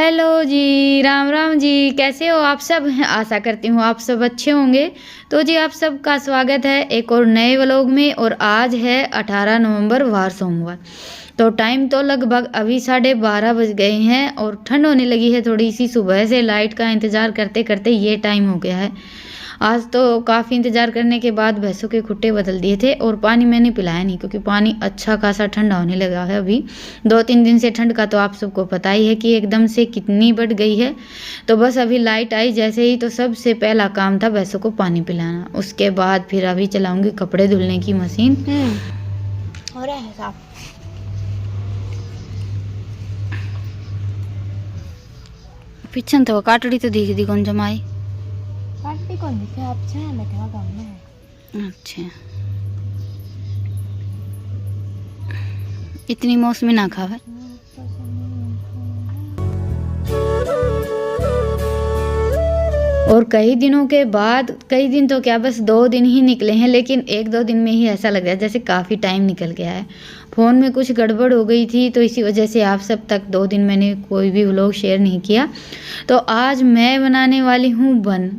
Hello जी, राम राम जी। कैसे हो आप सब? आशा करती हूँ आप सब अच्छे होंगे। तो जी आप सबका स्वागत है एक और नए व्लॉग में। और आज है 18 नवंबर वार सोमवार। तो टाइम तो लगभग अभी 12:30 बज गए हैं और ठंड होने लगी है थोड़ी सी। सुबह से लाइट का इंतज़ार करते करते ये टाइम हो गया है। आज तो काफ़ी इंतज़ार करने के बाद भैंसों के खुट्टे बदल दिए थे और पानी मैंने पिलाया नहीं, क्योंकि पानी अच्छा खासा ठंडा होने लगा है अभी। 2-3 दिन से ठंड का तो आप सबको पता ही है कि एकदम से कितनी बढ़ गई है। तो बस अभी लाइट आई जैसे ही, तो सबसे पहला काम था भैंसों को पानी पिलाना। उसके बाद फिर अभी चलाऊंगी कपड़े धुलने की मशीन। हो रहा है साफ। पीछे तो काटड़ी तो दिख दी कौन जमाई। काटती कौन दिखे आप छे मैं क्या काम में। अच्छा, इतनी मौसमी ना खावे। और कई दिनों के बाद, कई दिन तो क्या बस 2 दिन ही निकले हैं, लेकिन 1-2 दिन में ही ऐसा लग रहा है जैसे काफ़ी टाइम निकल गया है। फ़ोन में कुछ गड़बड़ हो गई थी, तो इसी वजह से आप सब तक 2 दिन मैंने कोई भी व्लॉग शेयर नहीं किया। तो आज मैं बनाने वाली हूँ बन।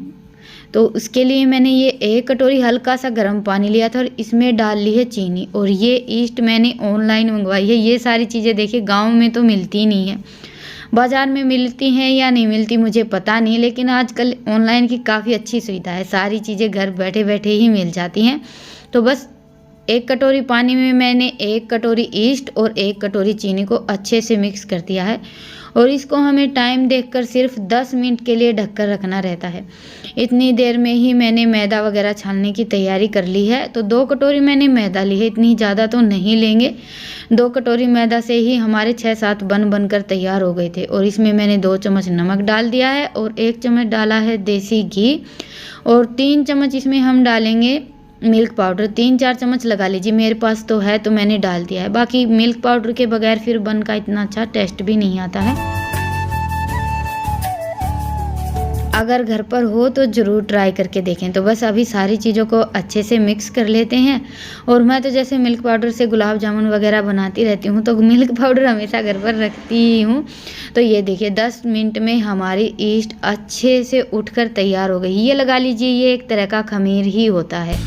तो उसके लिए मैंने ये 1 कटोरी हल्का सा गर्म पानी लिया था और इसमें डाल ली है चीनी। और ये ईस्ट मैंने ऑनलाइन मंगवाई है। ये सारी चीज़ें देखिए गाँव में तो मिलती ही नहीं है, बाज़ार में मिलती हैं या नहीं मिलती मुझे पता नहीं, लेकिन आजकल ऑनलाइन की काफ़ी अच्छी सुविधा है। सारी चीज़ें घर बैठे बैठे ही मिल जाती हैं। तो बस 1 कटोरी पानी में मैंने 1 कटोरी ईस्ट और 1 कटोरी चीनी को अच्छे से मिक्स कर दिया है। और इसको हमें टाइम देखकर सिर्फ 10 मिनट के लिए ढककर रखना रहता है। इतनी देर में ही मैंने मैदा वगैरह छानने की तैयारी कर ली है। तो 2 कटोरी मैंने मैदा ली है, इतनी ज़्यादा तो नहीं लेंगे। 2 कटोरी मैदा से ही हमारे 6-7 बन बनकर तैयार हो गए थे। और इसमें मैंने 2 चम्मच नमक डाल दिया है और 1 चम्मच डाला है देसी घी। और 3 चम्मच इसमें हम डालेंगे मिल्क पाउडर। 3-4 चम्मच लगा लीजिए, मेरे पास तो है तो मैंने डाल दिया है। बाकी मिल्क पाउडर के बगैर फिर बन का इतना अच्छा टेस्ट भी नहीं आता है। अगर घर पर हो तो ज़रूर ट्राई करके देखें। तो बस अभी सारी चीज़ों को अच्छे से मिक्स कर लेते हैं। और मैं तो जैसे मिल्क पाउडर से गुलाब जामुन वगैरह बनाती रहती हूँ, तो मिल्क पाउडर हमेशा घर पर रखती ही हूँ। तो ये देखिए 10 मिनट में हमारी ईस्ट अच्छे से उठकर तैयार हो गई। ये लगा लीजिए ये एक तरह का खमीर ही होता है। ये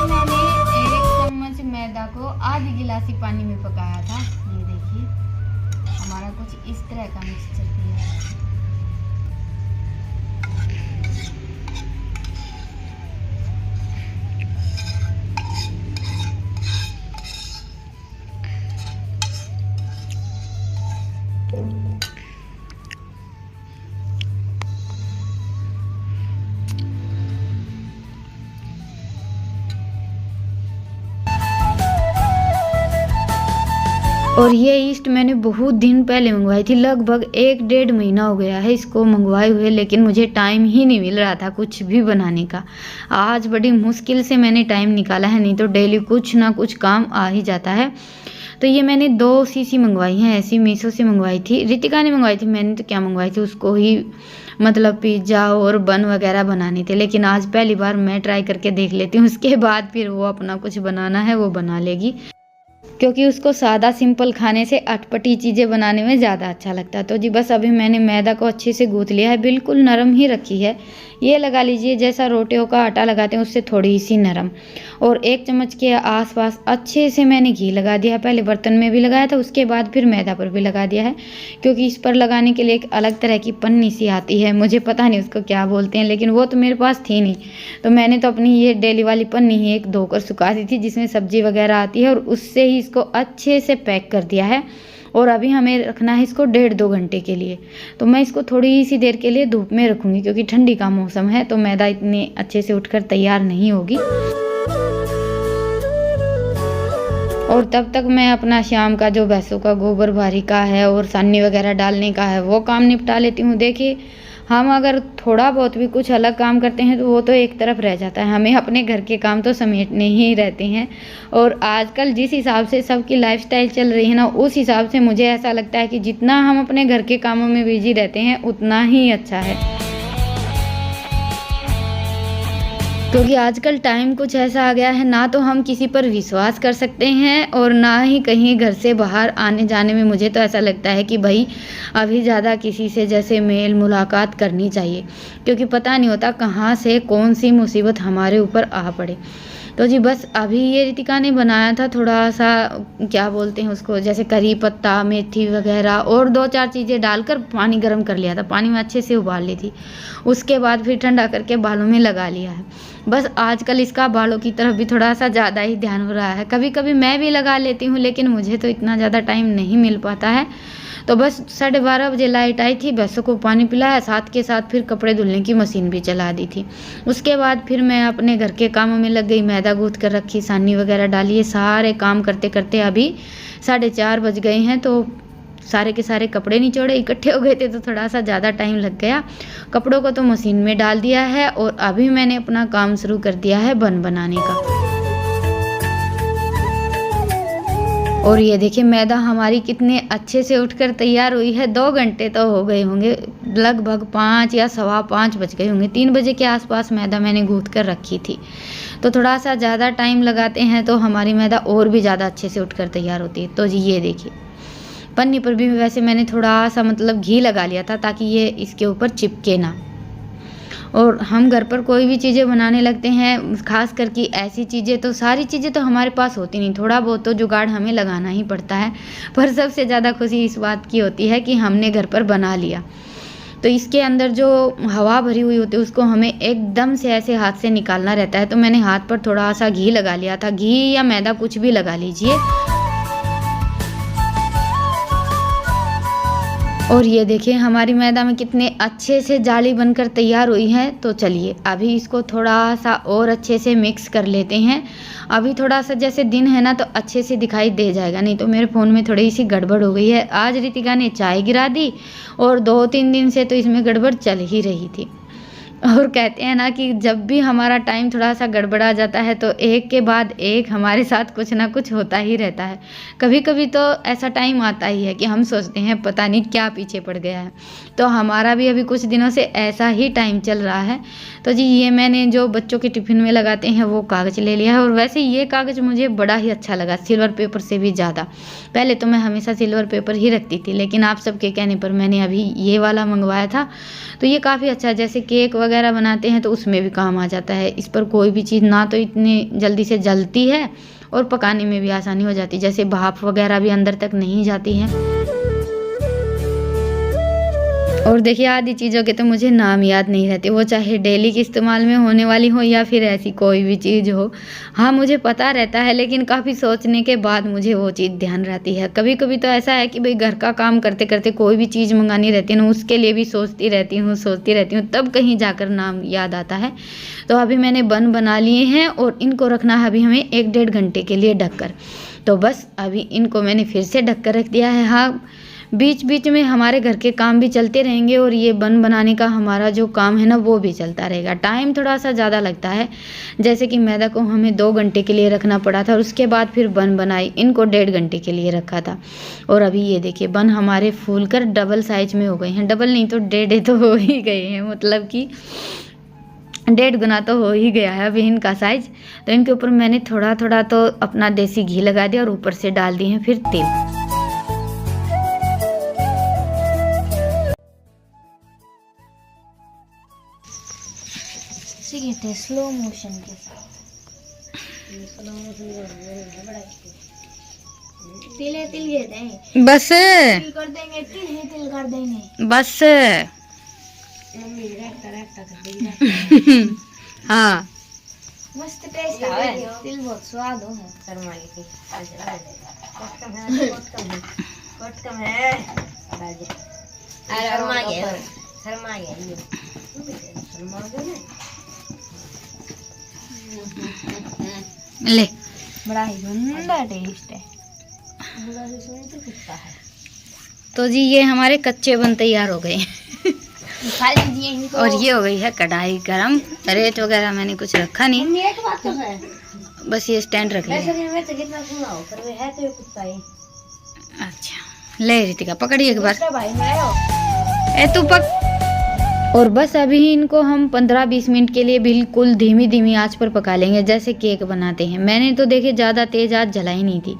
मैंने 1 चम्मच मैदा को आधी गिलासी पानी में पकाया था। ये देखिए हमारा कुछ इस तरह का मिक्सचर तैयार है। और ये ईस्ट मैंने बहुत दिन पहले मंगवाई थी, लगभग 1-1.5 महीना हो गया है इसको मंगवाए हुए, लेकिन मुझे टाइम ही नहीं मिल रहा था कुछ भी बनाने का। आज बड़ी मुश्किल से मैंने टाइम निकाला है, नहीं तो डेली कुछ ना कुछ काम आ ही जाता है। तो ये मैंने 2 शीशी मंगवाई हैं, ऐसी मीशो से मंगवाई थी। रितिका ने मंगवाई थी, मैंने तो क्या मंगवाई थी, उसको ही मतलब पिज़्ज़ा और बन वगैरह बनाने थे। लेकिन आज पहली बार मैं ट्राई करके देख लेती हूँ, उसके बाद फिर वो अपना कुछ बनाना है वो बना लेगी, क्योंकि उसको सादा सिंपल खाने से अटपटी चीज़ें बनाने में ज़्यादा अच्छा लगता है। तो जी बस अभी मैंने मैदा को अच्छे से गूँथ लिया है, बिल्कुल नरम ही रखी है। ये लगा लीजिए जैसा रोटियों का आटा लगाते हैं उससे थोड़ी सी नरम। और 1 चम्मच के आसपास अच्छे से मैंने घी लगा दिया है। पहले बर्तन में भी लगाया था, उसके बाद फिर मैदा पर भी लगा दिया है, क्योंकि इस पर लगाने के लिए एक अलग तरह की पन्नी सी आती है, मुझे पता नहीं उसको क्या बोलते हैं, लेकिन वो तो मेरे पास थी नहीं। तो मैंने तो अपनी ये डेली वाली पन्नी ही एक धोकर सुखा दी थी, जिसमें सब्जी वगैरह आती है, और उससे ही इसको अच्छे से पैक कर दिया है। और अभी हमें रखना है इसको 1.5-2 घंटे के लिए। तो मैं इसको थोड़ी सी देर के लिए धूप में रखूँगी, क्योंकि ठंडी का मौसम है तो मैदा इतने अच्छे से उठकर तैयार नहीं होगी। और तब तक मैं अपना शाम का जो भैंसों का गोबर भारी का है और सानी वगैरह डालने का है वो काम निपटा लेती हूँ। देखिए हम अगर थोड़ा बहुत भी कुछ अलग काम करते हैं तो वो तो एक तरफ रह जाता है, हमें अपने घर के काम तो समेटने ही रहते हैं। और आजकल जिस हिसाब से सबकी लाइफस्टाइल चल रही है ना, उस हिसाब से मुझे ऐसा लगता है कि जितना हम अपने घर के कामों में बिजी रहते हैं उतना ही अच्छा है। क्योंकि आजकल टाइम कुछ ऐसा आ गया है, ना तो हम किसी पर विश्वास कर सकते हैं और ना ही कहीं घर से बाहर आने जाने में मुझे तो ऐसा लगता है कि भाई अभी ज़्यादा किसी से जैसे मेल मुलाकात करनी चाहिए, क्योंकि पता नहीं होता कहाँ से कौन सी मुसीबत हमारे ऊपर आ पड़े। तो जी बस अभी ये रितिका ने बनाया था थोड़ा सा, क्या बोलते हैं उसको, जैसे करी पत्ता, मेथी वगैरह और 2-4 चीज़ें डालकर पानी गर्म कर लिया था, पानी में अच्छे से उबाल ली थी। उसके बाद फिर ठंडा करके बालों में लगा लिया है। बस आजकल इसका बालों की तरफ भी थोड़ा सा ज़्यादा ही ध्यान हो रहा है। कभी कभी मैं भी लगा लेती हूँ, लेकिन मुझे तो इतना ज़्यादा टाइम नहीं मिल पाता है। तो बस 12:30 बजे लाइट आई थी, भैंसों को पानी पिलाया, साथ के साथ फिर कपड़े धुलने की मशीन भी चला दी थी। उसके बाद फिर मैं अपने घर के कामों में लग गई, मैदा गूँथ कर रखी, सानी वगैरह डाली, ये सारे काम करते करते अभी 4:30 बज गए हैं। तो सारे के सारे कपड़े निचोड़े इकट्ठे हो गए थे, तो थोड़ा सा ज़्यादा टाइम लग गया। कपड़ों को तो मशीन में डाल दिया है और अभी मैंने अपना काम शुरू कर दिया है बन बनाने का। और ये देखिए मैदा हमारी कितने अच्छे से उठकर तैयार हुई है। 2 घंटे तो हो गए होंगे, लगभग 5 या 5:15 बज गए होंगे। 3 बजे के आसपास मैदा मैंने गूँथ कर रखी थी। तो थोड़ा सा ज़्यादा टाइम लगाते हैं तो हमारी मैदा और भी ज़्यादा अच्छे से उठकर तैयार होती है। तो जी ये देखिए, पन्नी पर भी वैसे मैंने थोड़ा सा मतलब घी लगा लिया था ताकि ये इसके ऊपर चिपके ना। और हम घर पर कोई भी चीज़ें बनाने लगते हैं, खास करके ऐसी चीज़ें, तो सारी चीज़ें तो हमारे पास होती नहीं, थोड़ा बहुत तो जुगाड़ हमें लगाना ही पड़ता है। पर सबसे ज़्यादा खुशी इस बात की होती है कि हमने घर पर बना लिया। तो इसके अंदर जो हवा भरी हुई होती है उसको हमें एकदम से ऐसे हाथ से निकालना रहता है। तो मैंने हाथ पर थोड़ा सा घी लगा लिया था, घी या मैदा कुछ भी लगा लीजिए। और ये देखिए हमारी मैदा में कितने अच्छे से जाली बनकर तैयार हुई है। तो चलिए अभी इसको थोड़ा सा और अच्छे से मिक्स कर लेते हैं। अभी थोड़ा सा जैसे दिन है ना तो अच्छे से दिखाई दे जाएगा, नहीं तो मेरे फ़ोन में थोड़ी सी गड़बड़ हो गई है। आज रितिका ने चाय गिरा दी और 2-3 दिन से तो इसमें गड़बड़ चल ही रही थी। और कहते हैं ना कि जब भी हमारा टाइम थोड़ा सा गड़बड़ा जाता है तो एक के बाद एक हमारे साथ कुछ ना कुछ होता ही रहता है। कभी कभी तो ऐसा टाइम आता ही है कि हम सोचते हैं पता नहीं क्या पीछे पड़ गया है। तो हमारा भी अभी कुछ दिनों से ऐसा ही टाइम चल रहा है। तो जी ये मैंने जो बच्चों के टिफ़िन में लगाते हैं वो कागज़ ले लिया है। और वैसे ये कागज़ मुझे बड़ा ही अच्छा लगा, सिल्वर पेपर से भी ज़्यादा। पहले तो मैं हमेशा सिल्वर पेपर ही रखती थी, लेकिन आप सबके कहने पर मैंने अभी ये वाला मंगवाया था। तो ये काफ़ी अच्छा, जैसे केक वगैरह बनाते हैं तो उसमें भी काम आ जाता है। इस पर कोई भी चीज़ ना तो इतनी जल्दी से जलती है और पकाने में भी आसानी हो जाती है, जैसे भाप वगैरह भी अंदर तक नहीं जाती है। और देखिए आदि चीज़ों के तो मुझे नाम याद नहीं रहते, वो चाहे डेली के इस्तेमाल में होने वाली हो या फिर ऐसी कोई भी चीज़ हो। हाँ मुझे पता रहता है, लेकिन काफ़ी सोचने के बाद मुझे वो चीज़ ध्यान रहती है। कभी कभी तो ऐसा है कि भाई घर का काम करते करते कोई भी चीज़ मंगानी रहती है ना, उसके लिए भी सोचती रहती हूँ, तब कहीं जाकर नाम याद आता है। तो अभी मैंने बना लिए हैं और इनको रखना है अभी हमें 1-1.5 घंटे के लिए ढककर। तो बस अभी इनको मैंने फिर से ढक कर रख दिया है। हाँ बीच बीच में हमारे घर के काम भी चलते रहेंगे और ये बनाने का हमारा जो काम है ना वो भी चलता रहेगा। टाइम थोड़ा सा ज़्यादा लगता है, जैसे कि मैदा को हमें 2 घंटे के लिए रखना पड़ा था और उसके बाद फिर बनाई, इनको 1.5 घंटे के लिए रखा था। और अभी ये देखिए बन हमारे फूल कर डबल साइज में हो गए हैं, डबल नहीं तो 1.5 तो हो ही गए हैं, मतलब कि 1.5 गुना तो हो ही गया है अभी इनका साइज। तो इनके ऊपर मैंने थोड़ा थोड़ा तो अपना देसी घी लगा दिया और ऊपर से डाल दिए हैं फिर तेल। थे स्लो मोशन के साथ। तिल गिर देंगे, बस तिल कर देंगे, तिल कर देंगे बस। मम्मी हाँ मस्त टेस्ट आवे, तिल बहुत स्वाद हो है। शर्मा के कट कम है ले, बड़ा ही गंदा टेस्ट है, बड़ा ही सुन तो कितना है। तो जी ये हमारे कच्चे बन तैयार हो गए खा लीजिए इनको। और ये हो गई है कढ़ाई गरम। रेट वगैरह मैंने कुछ रखा नहीं, एक बात तो है, बस ये स्टैंड रख लिया। वैसे कितना सुना हो पर है तो ये कुत्ता ही। अच्छा ले रितिका पकड़ी एक बार। भाई मैं ए तू पक, और बस अभी इनको हम 15-20 मिनट के लिए बिल्कुल धीमी धीमी आंच पर पका लेंगे, जैसे केक बनाते हैं। मैंने तो देखिए ज़्यादा तेज़ आंच जलाई नहीं थी,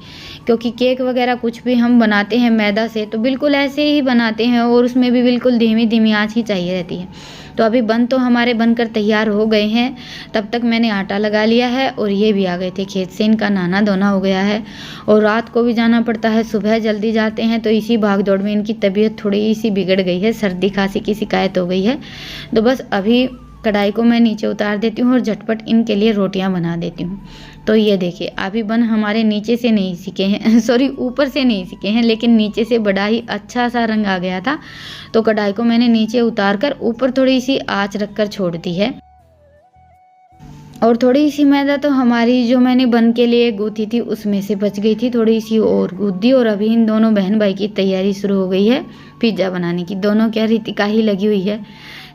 क्योंकि केक वगैरह कुछ भी हम बनाते हैं मैदा से तो बिल्कुल ऐसे ही बनाते हैं और उसमें भी बिल्कुल धीमी धीमी आंच ही चाहिए रहती है। तो अभी बन तो हमारे बनकर तैयार हो गए हैं, तब तक मैंने आटा लगा लिया है और ये भी आ गए थे खेत से। इनका नहाना धोना हो गया है और रात को भी जाना पड़ता है, सुबह जल्दी जाते हैं, तो इसी भाग दौड़ में इनकी तबीयत थोड़ी सी बिगड़ गई है, सर्दी खांसी की शिकायत हो गई है। तो बस अभी कढ़ाई को मैं नीचे उतार देती हूँ और झटपट इनके लिए रोटियां बना देती हूँ। तो ये देखिए अभी बन हमारे नीचे से नहीं सीखे हैं सॉरी ऊपर से नहीं सीखे हैं, लेकिन नीचे से बड़ा ही अच्छा सा रंग आ गया था। तो कढ़ाई को मैंने नीचे उतार कर ऊपर थोड़ी सी आंच रखकर छोड़ दी है। और थोड़ी सी मैदा तो हमारी जो मैंने बन के लिए गूंथी थी उसमें से बच गई थी, थोड़ी सी और गूंथ दी। और अभी इन दोनों बहन भाई की तैयारी शुरू हो गई है पिज़्ज़ा बनाने की। दोनों क्या रितिका ही लगी हुई है।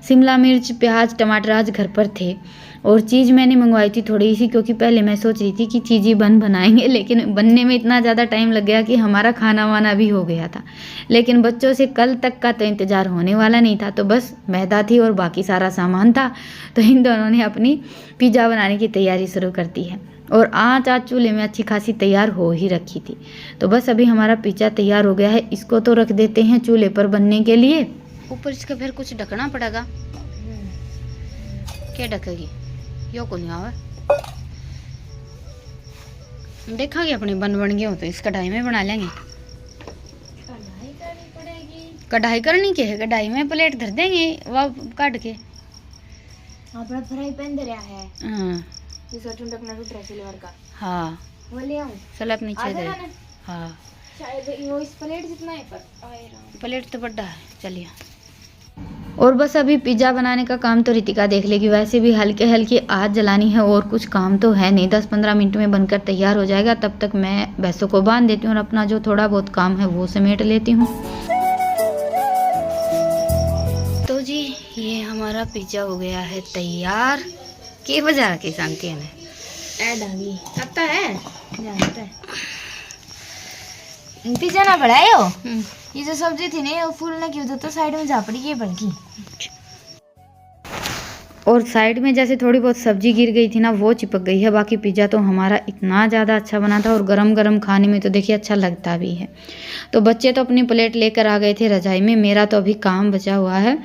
शिमला मिर्च प्याज टमाटर आज घर पर थे और चीज़ मैंने मंगवाई थी थोड़ी सी, क्योंकि पहले मैं सोच रही थी कि चीज़ ही बनाएंगे, लेकिन बनने में इतना ज़्यादा टाइम लग गया कि हमारा खाना वाना भी हो गया था। लेकिन बच्चों से कल तक का तो इंतज़ार होने वाला नहीं था, तो बस मैदा थी और बाकी सारा सामान था। तो इन दोनों ने अपनी पिज़्ज़ा बनाने की तैयारी शुरू कर दी है और आँच चूल्हे में अच्छी खासी तैयार हो ही रखी थी। तो बस अभी हमारा पिज़्ज़ा तैयार हो गया है, इसको तो रख देते हैं चूल्हे पर बनने के लिए। ऊपर इसका फिर कुछ ढकना पड़ेगा। क्या ढकेगी यो को नहीं आवे, देखा कि अपने बन गए हो तो इस कढ़ाई में बना लेंगे। कढ़ाई करनी क्या है, कढ़ाई में प्लेट धर देंगे वह काट के। अपना फ्राई पैन दे रहा है। हाँ इसका ठंडकना टूट रहा सिल्वर का। हाँ वो ले आऊं सलप नीचे दे। हाँ शायद वो इस प्लेट जितना है पर प्लेट तो बड़ा है। चलिए और बस अभी पिज़्ज़ा बनाने का काम तो रितिका देख लेगी, वैसे भी हल्के हल्की आँच जलानी है और कुछ काम तो है नहीं, 10-15 मिनट में बनकर तैयार हो जाएगा। तब तक मैं भैंसों को बांध देती हूँ और अपना जो थोड़ा बहुत काम है वो समेट लेती हूँ। तो जी ये हमारा पिज़्ज़ा हो गया है तैयार। के बजा के सांगते हैं ऐड आ गई आता है जानता है पिज़्ज़ा ना बढ़ायो। ये जो सब्जी थी ना वो फूलने की वजह तो साइड में जा पड़ी है बल्कि। और साइड में जैसे थोड़ी बहुत सब्जी गिर गई थी ना वो चिपक गई है। बाकी पिज़्ज़ा तो हमारा इतना ज़्यादा अच्छा बना था और गरम गरम खाने में तो देखिए अच्छा लगता भी है। तो बच्चे तो अपनी प्लेट लेकर आ गए थे रजाई में, मेरा तो अभी काम बचा हुआ है।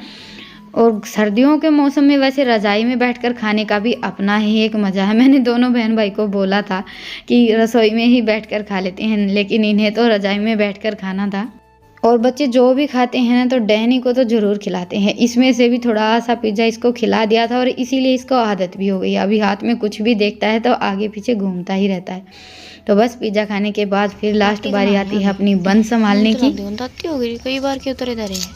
और सर्दियों के मौसम में वैसे रजाई में बैठकर खाने का भी अपना ही एक मज़ा है। मैंने दोनों बहन भाई को बोला था कि रसोई में ही बैठकर खा लेते हैं, लेकिन इन्हें तो रजाई में बैठकर खाना था। और बच्चे जो भी खाते हैं ना तो डैनी को तो ज़रूर खिलाते हैं। इसमें से भी थोड़ा सा पिज़्ज़ा इसको खिला दिया था और इसीलिए इसको आदत भी हो गई। अभी हाथ में कुछ भी देखता है तो आगे पीछे घूमता ही रहता है। तो बस पिज़्ज़ा खाने के बाद फिर लास्ट बारी आती है अपनी बन संभालने की। हो गई कई बार के उतरे धरे हैं।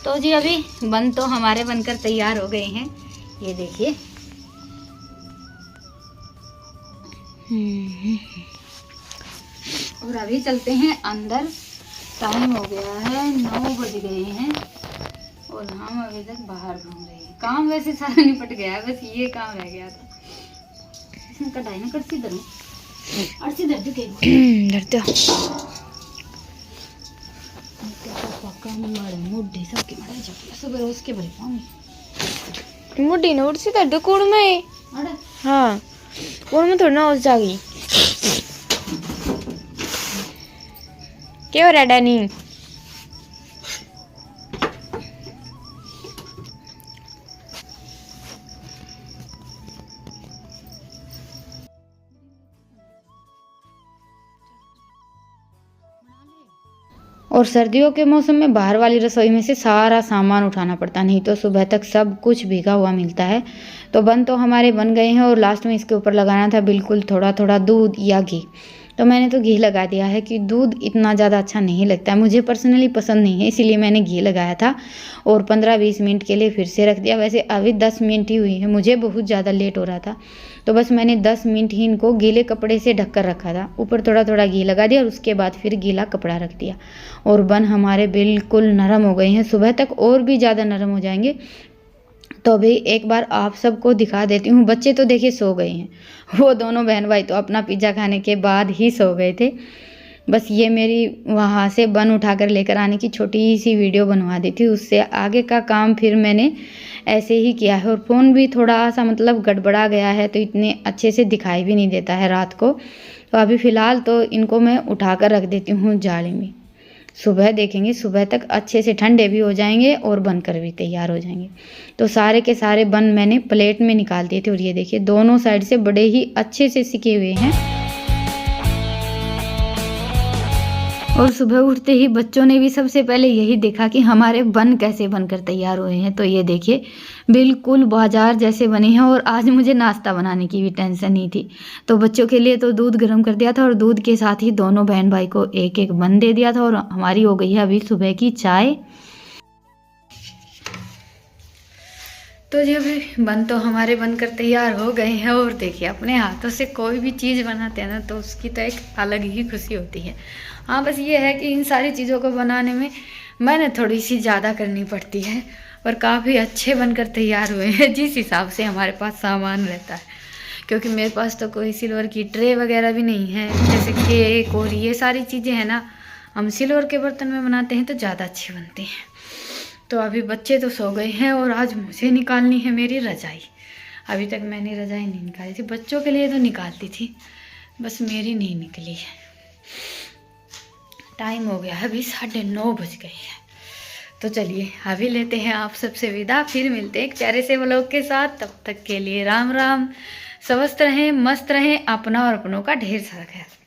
तो जी अभी बन तो हमारे बनकर तैयार हो गए हैं, ये देखिए। और अभी चलते हैं अंदर, टाइम हो गया है 9 बज गए हैं और हम अभी तक बाहर घूम रहे हैं। काम वैसे सारा निपट गया है, बस ये काम रह गया था। इसमें कटाई ना कर सीधर अर्सी दर्द के डरते मुड्ढे सबके मारे चपला सुबह उसके भरे पाऊंगी मुड्ढी ने उड़सी दर्द कोड़ में। अरे हाँ कोड़ में थोड़ा ना उस जागी क्या हो रहा डैनी। और सर्दियों के मौसम में बाहर वाली रसोई में से सारा सामान उठाना पड़ता, नहीं तो सुबह तक सब कुछ भीगा हुआ मिलता है। तो बन तो हमारे बन गए हैं और लास्ट में इसके ऊपर लगाना था बिल्कुल थोड़ा थोड़ा दूध या घी। तो मैंने तो घी लगा दिया है कि दूध इतना ज़्यादा अच्छा नहीं लगता है, मुझे पर्सनली पसंद नहीं है, इसीलिए मैंने घी लगाया था। और 15-20 मिनट के लिए फिर से रख दिया। वैसे अभी 10 मिनट ही हुई है, मुझे बहुत ज़्यादा लेट हो रहा था, तो बस मैंने 10 मिनट ही इनको गीले कपड़े से ढककर रखा था। ऊपर थोड़ा थोड़ा घी लगा दिया और उसके बाद फिर गीला कपड़ा रख दिया। और बन हमारे बिल्कुल नरम हो गए हैं, सुबह तक और भी ज़्यादा नरम हो जाएंगे। तो अभी एक बार आप सबको दिखा देती हूँ। बच्चे तो देखिए सो गए हैं, वो दोनों बहन भाई तो अपना पिज़्ज़ा खाने के बाद ही सो गए थे। बस ये मेरी वहाँ से बन उठा कर लेकर आने की छोटी सी वीडियो बनवा दी थी, उससे आगे का काम फिर मैंने ऐसे ही किया है। और फ़ोन भी थोड़ा सा मतलब गड़बड़ा गया है, तो इतने अच्छे से दिखाई भी नहीं देता है रात को। तो अभी फ़िलहाल तो इनको मैं उठा कर रख देती हूँ जाली में। सुबह देखेंगे, सुबह तक अच्छे से ठंडे भी हो जाएंगे और बनकर भी तैयार हो जाएंगे। तो सारे के सारे बन मैंने प्लेट में निकाल दिए थे और ये देखिए दोनों साइड से बड़े ही अच्छे से सिके हुए हैं। और सुबह उठते ही बच्चों ने भी सबसे पहले यही देखा कि हमारे बन कैसे बनकर तैयार हुए हैं। तो ये देखिए बिल्कुल बाजार जैसे बने हैं। और आज मुझे नाश्ता बनाने की भी टेंशन नहीं थी, तो बच्चों के लिए तो दूध गर्म कर दिया था और दूध के साथ ही दोनों बहन भाई को एक एक बन दे दिया था। और हमारी हो गई है अभी सुबह की चाय। तो जी अभी बन तो हमारे बनकर तैयार हो गए हैं। और देखिए अपने हाथों से कोई भी चीज़ बनाते हैं ना, तो उसकी तो एक अलग ही खुशी होती है। हाँ, बस ये है कि इन सारी चीज़ों को बनाने में मेहनत थोड़ी सी ज़्यादा करनी पड़ती है, और काफ़ी अच्छे बनकर तैयार हुए हैं जिस हिसाब से हमारे पास सामान रहता है। क्योंकि मेरे पास तो कोई सिल्वर की ट्रे वगैरह भी नहीं है, जैसे केक और ये सारी चीज़ें हैं ना, हम सिल्वर के बर्तन में बनाते हैं तो ज़्यादा अच्छे बनते हैं। तो अभी बच्चे तो सो गए हैं और आज मुझे निकालनी है मेरी रजाई। अभी तक मैंने रजाई नहीं निकाली थी, बच्चों के लिए तो निकालती थी, बस मेरी नहीं निकली है। टाइम हो गया है, अभी 9:30 बज गए हैं। तो चलिए अभी लेते हैं आप सबसे विदा, फिर मिलते हैं एक प्यारे से व्लॉग के साथ। तब तक के लिए राम राम, स्वस्थ रहें, मस्त रहें, अपना और अपनों का ढेर सारा ख्याल।